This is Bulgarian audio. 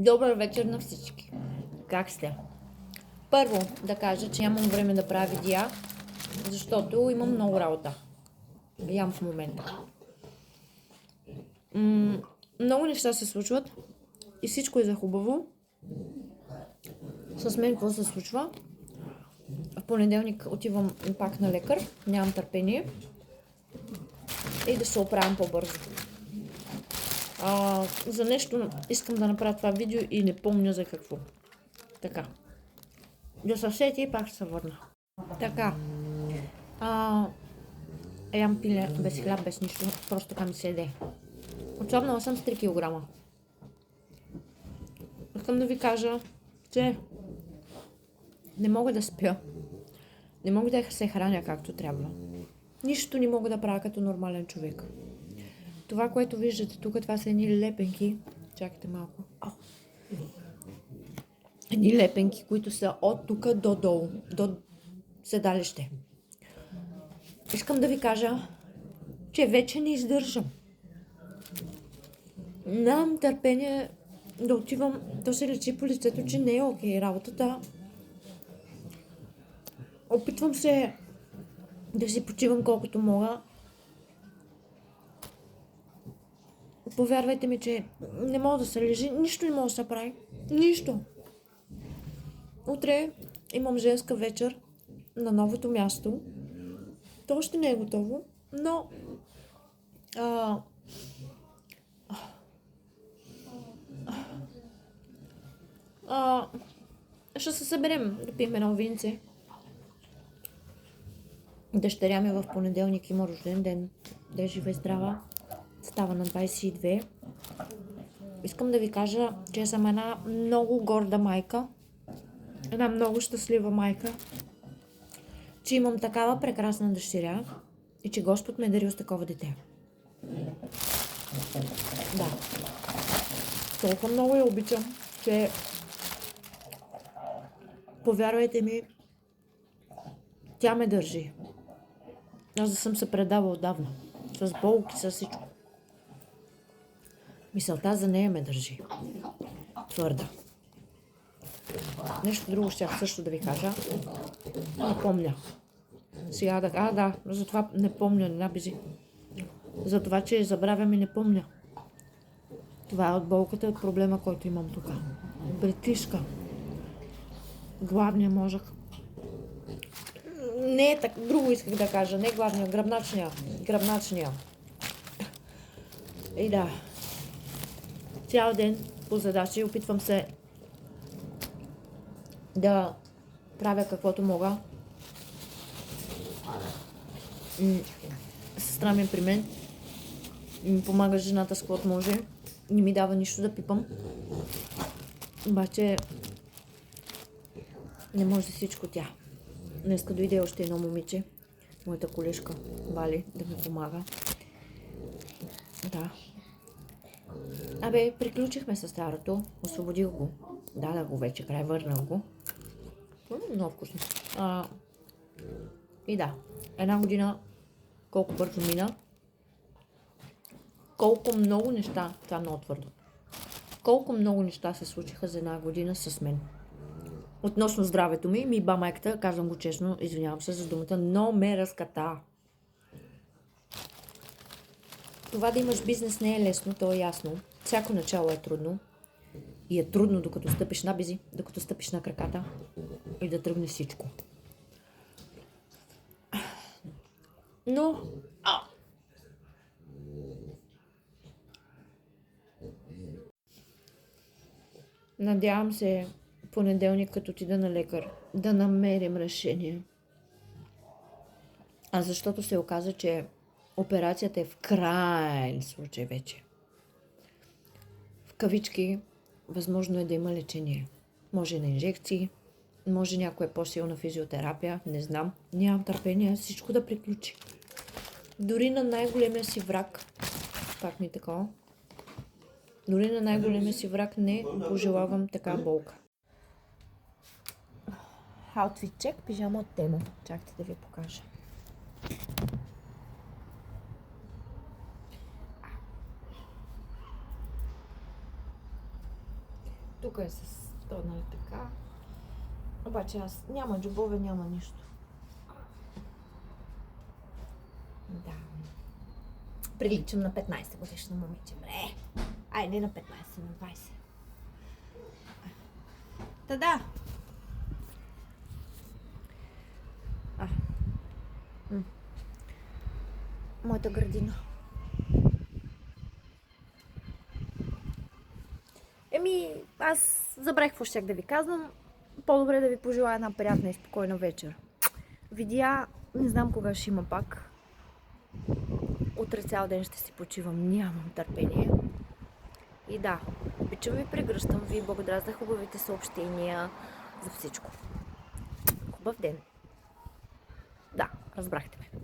Добър вечер на всички! Как сте? Първо да кажа, че нямам време да правя видеа, защото имам много работа. Ям в момента. Много неща се случват и всичко е за хубаво. С мен какво се случва? В понеделник отивам пак на лекар, нямам търпение и да се оправям по-бързо. За нещо искам да направя това видео и не помня за какво. Така. Да се сети и пак ще се върна. Така. Ям пиле без хляб, без нищо. Просто така ми се еде. Отслабнала съм с 3 кг. Искам да ви кажа, че не мога да спя. Не мога да се храня както трябва. Нищо не мога да правя като нормален човек. Това, което виждате тук, това са едни лепенки. Чакайте малко. Едни лепенки, които са от тук до долу, до седалище. Искам да ви кажа, че вече не издържам. Нямам търпение да отивам, то се лечи по лицето, че не е окей работата. Опитвам се да си почивам колкото мога. Повярвайте ми, че не мога да се лежи, нищо не мога да се прави. Нищо. Утре имам женска вечер на новото място. То още не е готово, но ще се съберем да пием едно винце. Дъщеря ми в понеделник има рожден ден. Да е жива и здрава. Става на 22. Искам да ви кажа, че съм една много горда майка. Една много щастлива майка. Че имам такава прекрасна дъщеря и че Господ ме е дарил с такова дете. Да. Толкова много я обичам, че повярвайте ми, тя ме държи. Аз да съм се предавал отдавна. С болки, с всичко. Мисълта за нея ме държи. Твърда. Нещо друго ще също да ви кажа. Не помня. Сега да, затова не помня, не набези. За това, че забравям и не помня. Това е от болката, от проблема, който имам тук. Притиска. Главния мозък. Не е така, друго исках да кажа, не главния, гръбначния. И да. Цял ден по задачи опитвам се да правя каквото мога. Сестра ми при мен ми помага жената с каквото може. Не ми дава нищо да пипам. Обаче не може да всичко тя. Днеска дойде още едно момиче, моята колежка Вали, да ми помага. Да. Приключихме с старото, освободих го. Дадах го вече, край върнах го. Много вкусно. И да, една година колко бързо мина. Колко много неща, това е много твърдо. Колко много неща се случиха за една година с мен. Относно здравето ми ба майката, казвам го честно, извинявам се за думата, но ме разката. Това да имаш бизнес не е лесно, то е ясно. Всяко начало е трудно. И е трудно, докато стъпиш на бизи, докато стъпиш на краката и да тръгне всичко. Но надявам се понеделник, като отида на лекар, да намерим решение. Защото се оказа, че операцията е в крайен случай вече. В кавички, възможно е да има лечение. Може на инжекции, може някоя по-силна физиотерапия, не знам. Нямам търпение всичко да приключи. Дори на най-големия си враг, пак ми такова, дори на най-големия си враг не пожелавам така болка. Outfit check, пижама от Темо. Чакайте да ви покажа. Тук е с то, нали така. Обаче аз няма джобове, няма нищо. Да. Приличам на 15 годишно момиче. Бре! Айде на 15, на 20. Та да. Моята градина. Аз забравих какво щях да ви казвам. По-добре да ви пожелая една приятна и спокойна вечер. Видеа, не знам кога ще има пак. Утре цял ден ще си почивам, нямам търпение. И да, обичам ви, прегръщам ви, благодаря за хубавите съобщения, за всичко. Хубав ден. Да, разбрахте ме.